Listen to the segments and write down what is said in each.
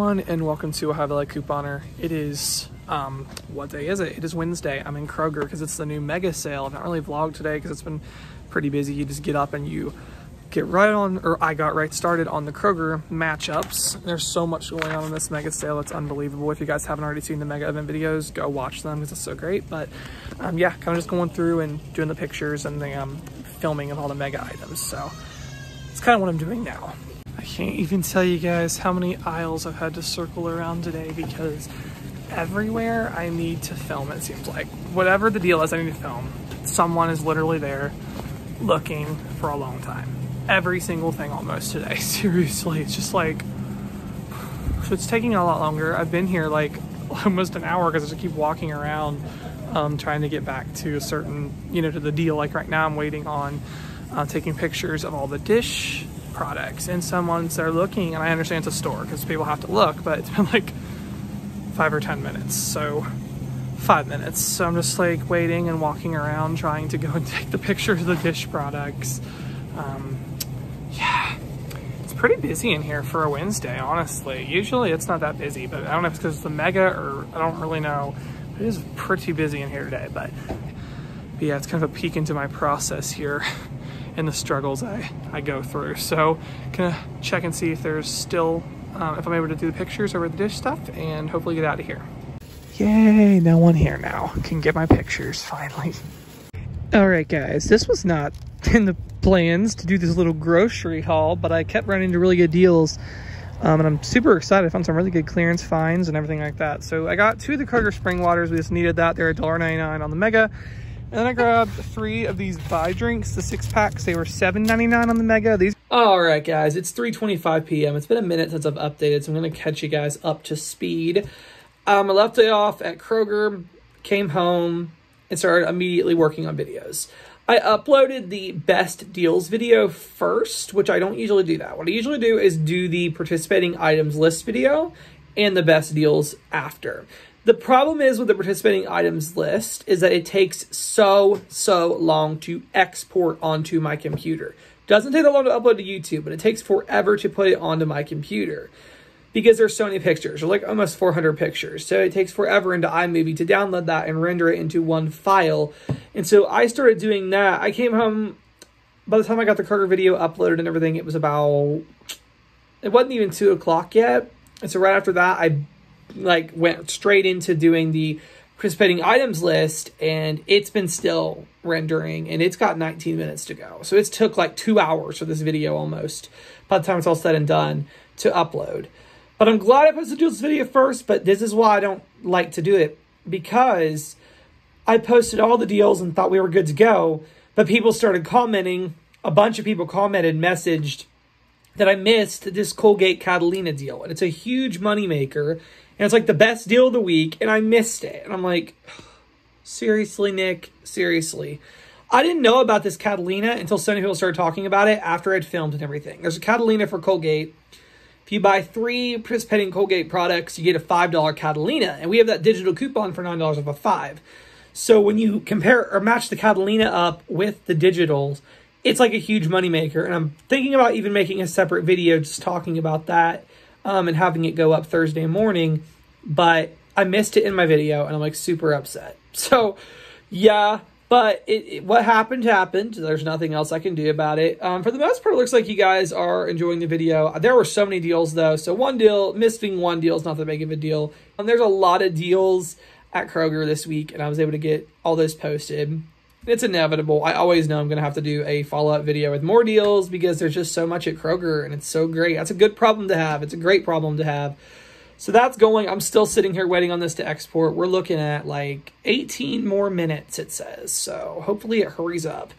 everyone, and welcome to Ohio Valley Couponer. It is, what day is it? It is Wednesday. I'm in Kroger because it's the new mega sale. I've not really vlogged today because it's been pretty busy. You just get up and you get right on, or I got right started on the Kroger matchups. There's so much going on in this mega sale. It's unbelievable. If you guys haven't already seen the mega event videos, go watch them because it's so great. But yeah, kind of just going through and doing the pictures and the filming of all the mega items. So it's kind of what I'm doing now. I can't even tell you guys how many aisles I've had to circle around today because everywhere I need to film, it seems like. Whatever the deal is, I need to film. Someone is literally there looking for a long time. Every single thing almost today. Seriously, it's just like, so it's taking a lot longer. I've been here like almost an hour because I just keep walking around trying to get back to a certain, to the deal. Like right now I'm waiting on taking pictures of all the dish products, and someone's there looking, and I understand it's a store because people have to look, but it's been like 5 or 10 minutes, so 5 minutes. So I'm just like waiting and walking around trying to go and take the pictures of the dish products. Yeah, it's pretty busy in here for a Wednesday, honestly. Usually it's not that busy, but I don't know if it's because it's the mega or I don't really know. It is pretty busy in here today, but yeah, it's kind of a peek into my process here and the struggles I go through. So gonna check and see if there's still, if I'm able to do the pictures over the dish stuff and hopefully get out of here. Yay, no one here now. Can get my pictures finally. All right, guys, this was not in the plans to do this little grocery haul, but I kept running into really good deals. And I'm super excited. I found some really good clearance finds and everything like that. So I got 2 of the Kroger spring waters. We just needed that. They're $1.99 on the mega. And then I grabbed 3 of these buy drinks, the 6-packs. They were $7.99 on the mega. These. All right, guys, it's 3:25 p.m. It's been a minute since I've updated, so I'm going to catch you guys up to speed. I left it off at Kroger, came home, and started immediately working on videos. I uploaded the best deals video first, which I don't usually do that. What I usually do is do the participating items list video and the best deals after. The problem is with the participating items list is that it takes so long to export onto my computer. Doesn't take that long to upload to YouTube, but it takes forever to put it onto my computer because there's so many pictures. There's like almost 400 pictures. So it takes forever into iMovie to download that and render it into one file. And so I started doing that. I came home, by the time I got the Kroger video uploaded and everything, it was about, it wasn't even 2 o'clock yet. And so right after that, I went straight into doing the participating items list, and it's been still rendering, and it's got 19 minutes to go. So it's took like 2 hours for this video almost, by the time it's all said and done, to upload. But I'm glad I posted this video first, but this is why I don't like to do it, because I posted all the deals and thought we were good to go, but people started commenting. A bunch of people commented, messaged that I missed this Colgate Catalina deal, and it's a huge moneymaker. And it's like the best deal of the week, and I missed it. And I'm like, seriously, Nick? Seriously? I didn't know about this Catalina until so many people started talking about it after I'd filmed and everything. There's a Catalina for Colgate. If you buy 3 participating Colgate products, you get a $5 Catalina. And we have that digital coupon for $9 off of 5. So when you compare or match the Catalina up with the digitals, it's like a huge moneymaker. And I'm thinking about even making a separate video just talking about that. And having it go up Thursday morning, but I missed it in my video, and I'm like super upset. So yeah, but what happened. There's nothing else I can do about it. For the most part, it looks like you guys are enjoying the video. There were so many deals though. So missing one deal is not that big of a deal. There's a lot of deals at Kroger this week, and I was able to get all those posted. It's inevitable. I always know I'm going to have to do a follow-up video with more deals because there's just so much at Kroger, and it's so great. That's a good problem to have. It's a great problem to have. So that's going. I'm still sitting here waiting on this to export. We're looking at like 18 more minutes, it says. So hopefully it hurries up.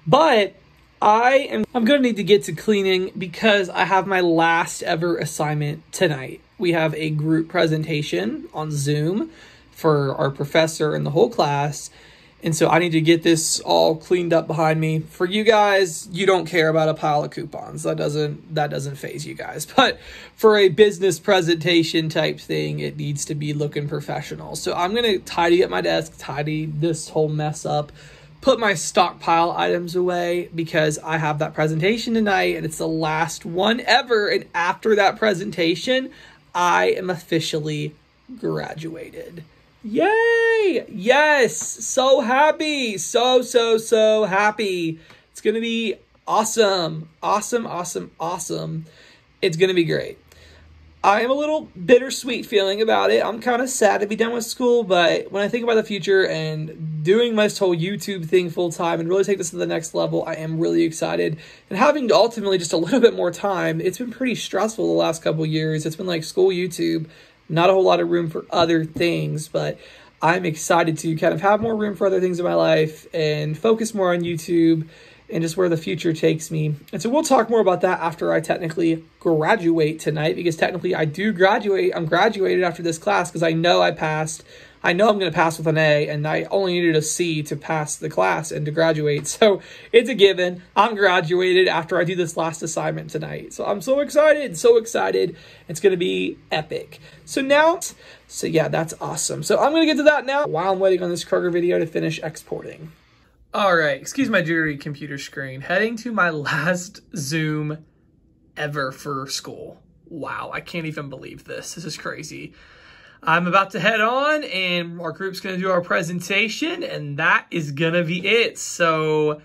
But I'm going to need to get to cleaning because I have my last ever assignment tonight. We have a group presentation on Zoom for our professor and the whole class. And so I need to get this all cleaned up behind me. For you guys, you don't care about a pile of coupons. That doesn't faze you guys. But for a business presentation type thing, it needs to be looking professional. So I'm going to tidy up my desk, tidy this whole mess up, put my stockpile items away because I have that presentation tonight and it's the last one ever. And after that presentation, I am officially graduated. Yay! Yes! So happy! So happy. It's gonna be awesome. Awesome. It's gonna be great. I am a little bittersweet feeling about it. I'm kind of sad to be done with school, but when I think about the future and doing my whole YouTube thing full time and really take this to the next level, I am really excited. And having ultimately just a little bit more time, it's been pretty stressful the last couple years. It's been like school, YouTube, not a whole lot of room for other things, but I'm excited to kind of have more room for other things in my life and focus more on YouTube and just where the future takes me. And so we'll talk more about that after I technically graduate tonight, because technically I do graduate. I'm graduated after this class because I know I passed. I know I'm going to pass with an A, and I only needed a C to pass the class and to graduate. So it's a given. I'm graduated after I do this last assignment tonight. So I'm so excited. It's going to be epic. So yeah, that's awesome. So I'm going to get to that now while I'm waiting on this Kroger video to finish exporting. All right, excuse my jittery computer screen. Heading to my last Zoom ever for school. Wow, I can't even believe this. This is crazy. I'm about to head on and our group's gonna do our presentation and that is gonna be it. So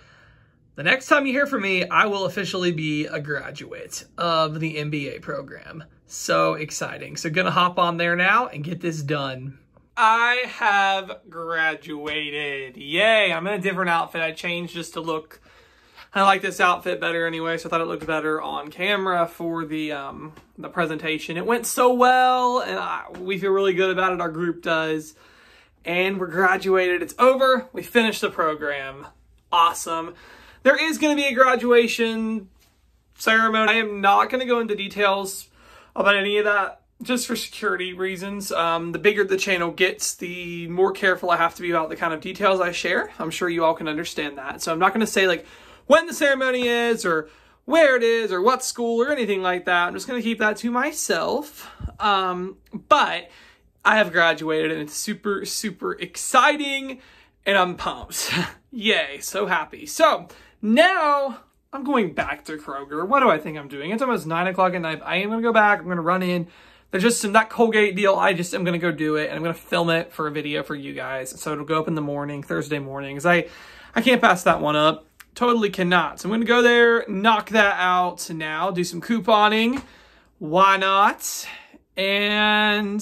the next time you hear from me, I will officially be a graduate of the MBA program. So exciting. So gonna hop on there now and get this done. I have graduated. Yay, I'm in a different outfit. I changed just to look, I like this outfit better anyway, so I thought it looked better on camera for the presentation. It went so well, and we feel really good about it. Our group does. And we're graduated. It's over. We finished the program. Awesome. There is going to be a graduation ceremony. I am not going to go into details about any of that, just for security reasons. The bigger the channel gets, the more careful I have to be about the kind of details I share. I'm sure you all can understand that. So I'm not going to say like when the ceremony is or where it is or what school or anything like that. I'm just going to keep that to myself. But I have graduated and it's super exciting and I'm pumped. Yay, so happy. So now I'm going back to Kroger. What do I think I'm doing? It's almost 9 o'clock at night. I am going to go back. I'm going to run in. There's just that Colgate deal. I just am going to go do it, and I'm going to film it for a video for you guys. So it'll go up in the morning, Thursday morning, because I can't pass that one up. Totally cannot. So I'm going to go there, knock that out now, do some couponing. Why not? And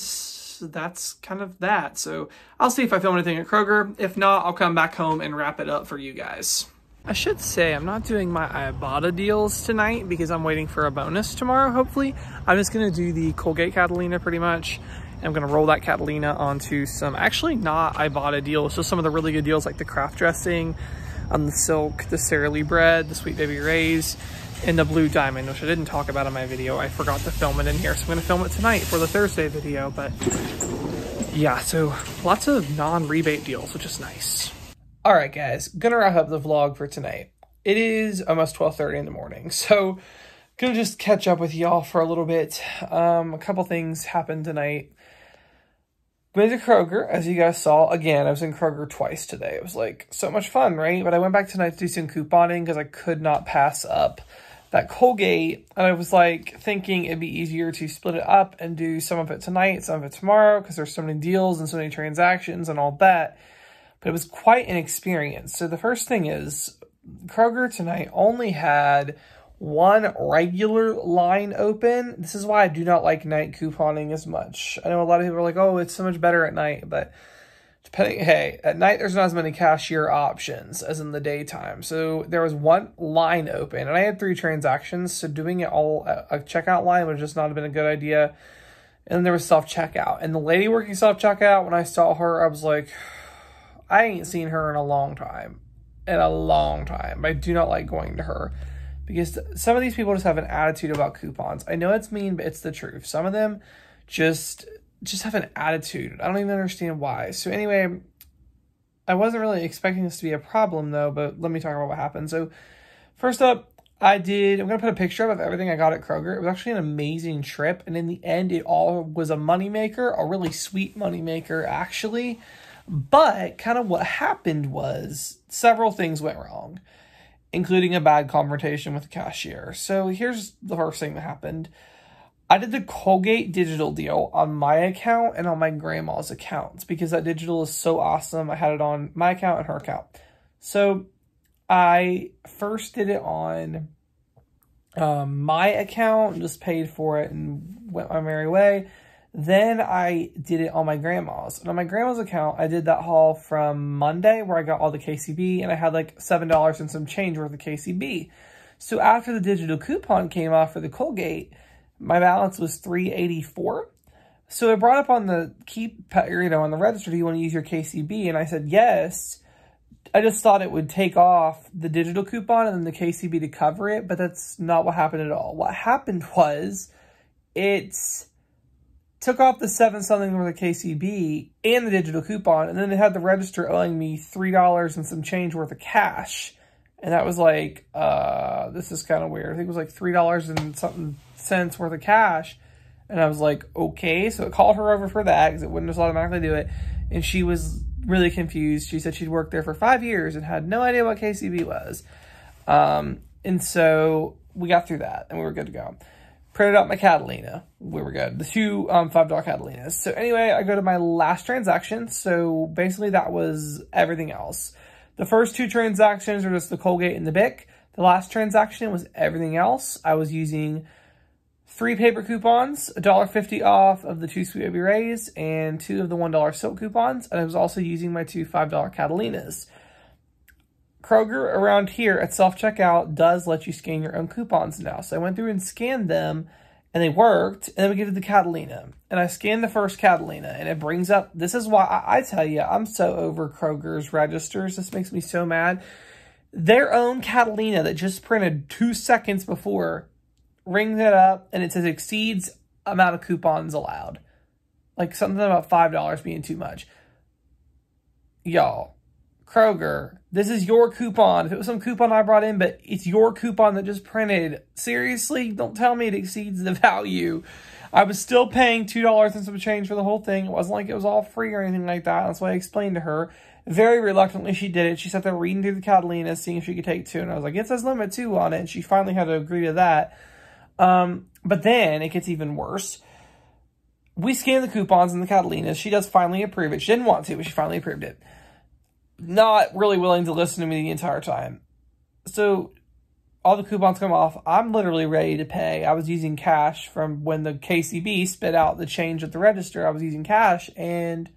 that's kind of that. So I'll see if I film anything at Kroger. If not, I'll come back home and wrap it up for you guys. I should say I'm not doing my Ibotta deals tonight because I'm waiting for a bonus tomorrow, hopefully. I'm just going to do the Colgate Catalina pretty much. I'm going to roll that Catalina onto some, actually not Ibotta deals, just some of the really good deals like the craft dressing, the silk, the Sara Lee bread, the Sweet Baby Ray's, and the Blue Diamond, which I didn't talk about in my video. I forgot to film it in here, so I'm going to film it tonight for the Thursday video. But yeah, so lots of non-rebate deals, which is nice. All right, guys, gonna wrap up the vlog for tonight. It is almost 12:30 in the morning, so gonna just catch up with y'all for a little bit. A couple things happened tonight. Went to Kroger, as you guys saw. Again, I was in Kroger twice today. It was like so much fun, right? But I went back tonight to do some couponing because I could not pass up that Colgate. And I was like thinking it'd be easier to split it up and do some of it tonight, some of it tomorrow, because there's so many deals and so many transactions and all that. But it was quite an experience. So the first thing is, Kroger tonight only had one regular line open. This is why I do not like night couponing as much. I know a lot of people are like, oh, it's so much better at night. But hey, at night there's not as many cashier options as in the daytime. So there was one line open, and I had 3 transactions. So doing it all at a checkout line would just not have been a good idea. And then there was self-checkout. And the lady working self-checkout, when I saw her, I was like, I ain't seen her in a long time. I do not like going to her because some of these people just have an attitude about coupons. I know it's mean, but it's the truth. Some of them just have an attitude. I don't even understand why. So anyway, I wasn't really expecting this to be a problem though, but let me talk about what happened. So first up, I'm going to put a picture of everything I got at Kroger. It was actually an amazing trip. And in the end, it all was a moneymaker, a really sweet moneymaker actually. But kind of what happened was several things went wrong, including a bad confrontation with the cashier. So here's the first thing that happened. I did the Colgate digital deal on my account and on my grandma's accounts because that digital is so awesome. I had it on my account and her account. So I first did it on my account and just paid for it and went my merry way. Then I did it on my grandma's. And on my grandma's account, I did that haul from Monday where I got all the KCB and I had like $7 and some change worth of KCB. So after the digital coupon came off for the Colgate, my balance was $3.84. So it brought up on the on the register, do you want to use your KCB? And I said yes. I just thought it would take off the digital coupon and then the KCB to cover it, but that's not what happened at all. What happened was it took off the 7-something worth of KCB and the digital coupon, and then they had the register owing me $3 and some change worth of cash. And that was like, this is kind of weird. I think it was like $3 and something cents worth of cash. And I was like, okay. So it called her over for that because it wouldn't just automatically do it. And she was really confused. She said she'd worked there for 5 years and had no idea what KCB was. And so we got through that and we were good to go. Printed out my Catalina. We were good. The two $5 Catalinas. So anyway, I go to my last transaction. So basically that was everything else. The first two transactions were just the Colgate and the Bic. The last transaction was everything else. I was using 3 paper coupons, $1.50 off of the 2 Sweet Baby Rays, and 2 of the $1 silk coupons. And I was also using my 2 $5 Catalinas. Kroger around here at self-checkout does let you scan your own coupons now. So I went through and scanned them, and they worked. And then we get to the Catalina. And I scanned the first Catalina, and it brings up, this is why I tell you, I'm so over Kroger's registers. This makes me so mad. Their own Catalina that just printed 2 seconds before rings it up, and it says exceeds amount of coupons allowed. Like something about $5 being too much. Y'all, Kroger, this is your coupon. If it was some coupon I brought in, but it's your coupon that just printed. Seriously, don't tell me it exceeds the value. I was still paying $2 and some change for the whole thing. It wasn't like it was all free or anything like that. That's why I explained to her. Very reluctantly, she did it. She sat there reading through the Catalina, seeing if she could take 2. And I was like, it says limit 2 on it. And she finally had to agree to that. But then it gets even worse. We scan the coupons in the Catalinas. She does finally approve it. She didn't want to, but she finally approved it. Not really willing to listen to me the entire time. So all the coupons come off. I'm literally ready to pay. I was using cash from when the KCB spit out the change at the register. I was using cash. And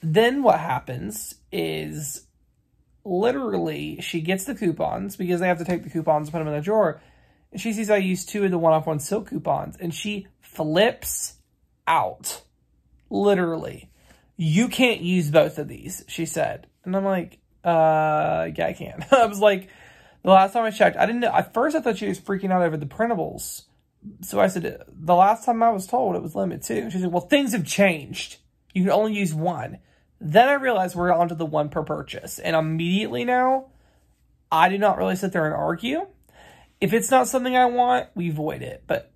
then what happens is literally she gets the coupons because they have to take the coupons and put them in the drawer. And she sees I used 2 of the 1-off-1 silk coupons. And she flips out. Literally. You can't use both of these, she said. And I'm like, yeah, I can. I was like, the last time I checked, I didn't know. At first, I thought she was freaking out over the printables. So I said, the last time I was told it was limit 2. She said, well, things have changed. You can only use 1. Then I realized we're on to the 1 per purchase. And immediately now, I do not really sit there and argue. If it's not something I want, we void it. But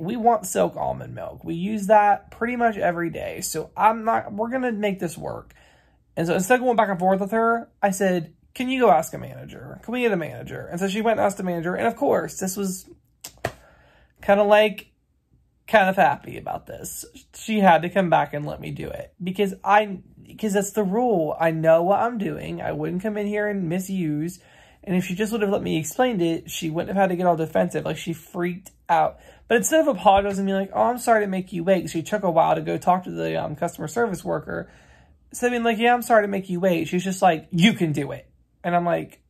we want silk almond milk. We use that pretty much every day. So we're going to make this work. And so instead of going back and forth with her, I said, can you go ask a manager? Can we get a manager? And so she went and asked a manager. And of course, this was kind of happy about this. She had to come back and let me do it. Because that's the rule. I know what I'm doing. I wouldn't come in here and misuse. And if she just would have let me explain it, she wouldn't have had to get all defensive. Like, she freaked out. But instead of apologizing and being like, oh, I'm sorry to make you wait. She took a while to go talk to the customer service worker. So being like, yeah, I'm sorry to make you wait. She's just like, you can do it. And I'm like,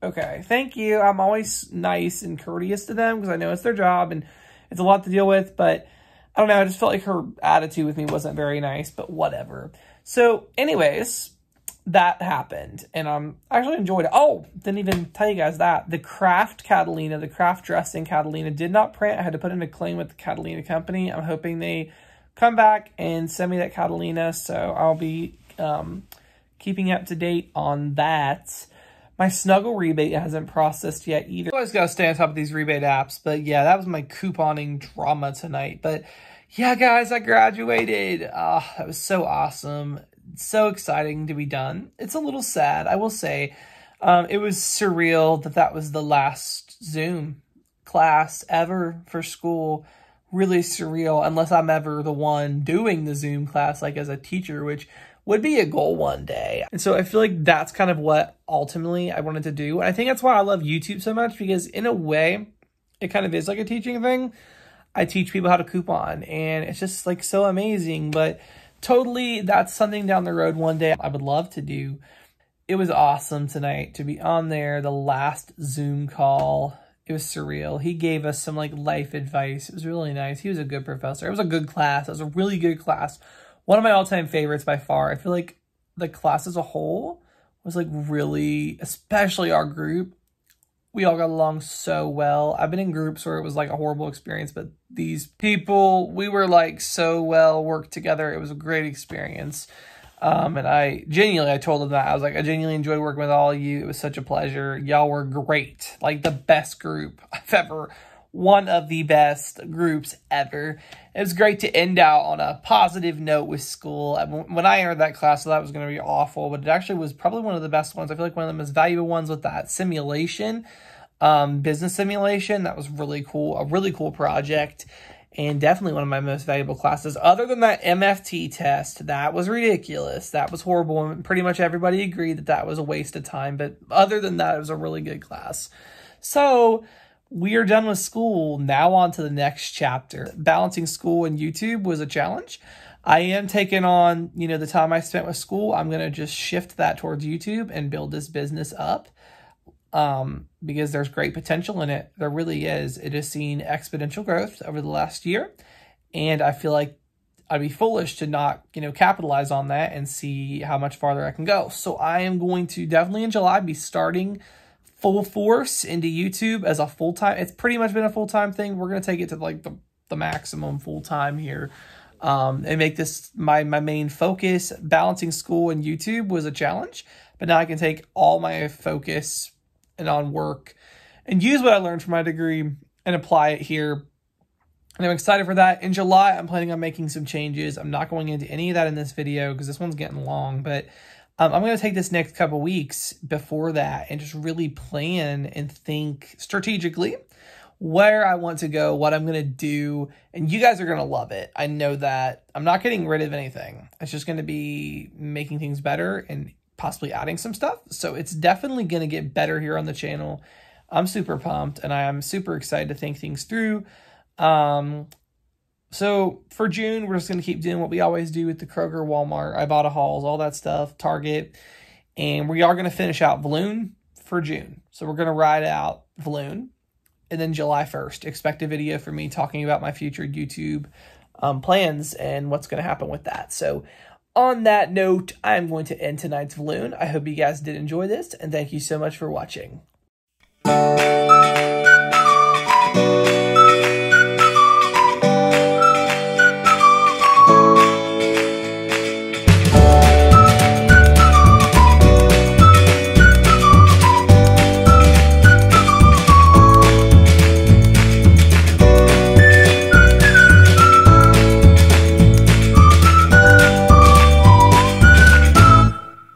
okay, thank you. I'm always nice and courteous to them because I know it's their job and it's a lot to deal with. But I don't know. I just felt like her attitude with me wasn't very nice, but whatever. So anyways, that happened, and I actually enjoyed it. Oh, didn't even tell you guys that. The Kraft Catalina, the Kraft dressing Catalina did not print. I had to put in a claim with the Catalina company. I'm hoping they come back and send me that Catalina, so I'll be keeping up to date on that. My Snuggle rebate hasn't processed yet either. I always got to stay on top of these rebate apps, but yeah, that was my couponing drama tonight. But yeah, guys, I graduated. That was so awesome. So exciting to be done. It's a little sad, I will say. It was surreal that was the last Zoom class ever for school. really surreal unless I'm ever the one doing the Zoom class, like as a teacher, which would be a goal one day. And so I feel like that's kind of what ultimately I wanted to do. And I think that's why I love YouTube so much, because in a way, it kind of is like a teaching thing. I teach people how to coupon, and it's just like so amazing. But totally, that's something down the road one day I would love to do. It was awesome tonight to be on there. The last Zoom call, it was surreal. He gave us some like life advice. It was really nice. He was a good professor. It was a good class. It was a really good class. One of my all-time favorites by far. I feel like the class as a whole was like really, especially our group. We all got along so well. I've been in groups where it was like a horrible experience, but these people, we were like so well worked together. It was a great experience. And I told them that. I was like, I genuinely enjoyed working with all of you. It was such a pleasure. Y'all were great. Like the best group I've ever, one of the best groups ever. It was great to end out on a positive note with school. When I entered that class, I thought it was going to be awful, but it actually was probably one of the best ones. I feel like one of the most valuable ones with that simulation, business simulation. That was really cool. A really cool project. And definitely one of my most valuable classes. Other than that MFT test, that was ridiculous. That was horrible. And pretty much everybody agreed that that was a waste of time. But other than that, it was a really good class. So we are done with school. Now on to the next chapter. Balancing school and YouTube was a challenge. I am taking on, the time I spent with school. I'm going to just shift that towards YouTube and build this business up. Because there's great potential in it. There really is. It has seen exponential growth over the last year. And I feel like I'd be foolish to not, capitalize on that and see how much farther I can go. So I am going to definitely in July be starting full force into YouTube as a full-time. It's pretty much been a full-time thing. We're going to take it to like the maximum full-time here. And make this my main focus. Balancing school and YouTube was a challenge. But now I can take all my focus and on work and use what I learned from my degree and apply it here. And I'm excited for that. In July, I'm planning on making some changes. I'm not going into any of that in this video because this one's getting long, but I'm going to take this next couple weeks before that and just really plan and think strategically where I want to go, what I'm going to do, and you guys are going to love it. I know that I'm not getting rid of anything. It's just going to be making things better and possibly adding some stuff. So it's definitely going to get better here on the channel. I'm super pumped and I am super excited to think things through. So for June, we're just going to keep doing what we always do with the Kroger, Walmart, Ibotta hauls, all that stuff, Target. And we are going to finish out Vloon for June. So we're going to ride out Vloon. And then July 1st, expect a video from me talking about my future YouTube plans and what's going to happen with that. So on that note, I'm going to end tonight's Vloon. I hope you guys did enjoy this, and thank you so much for watching.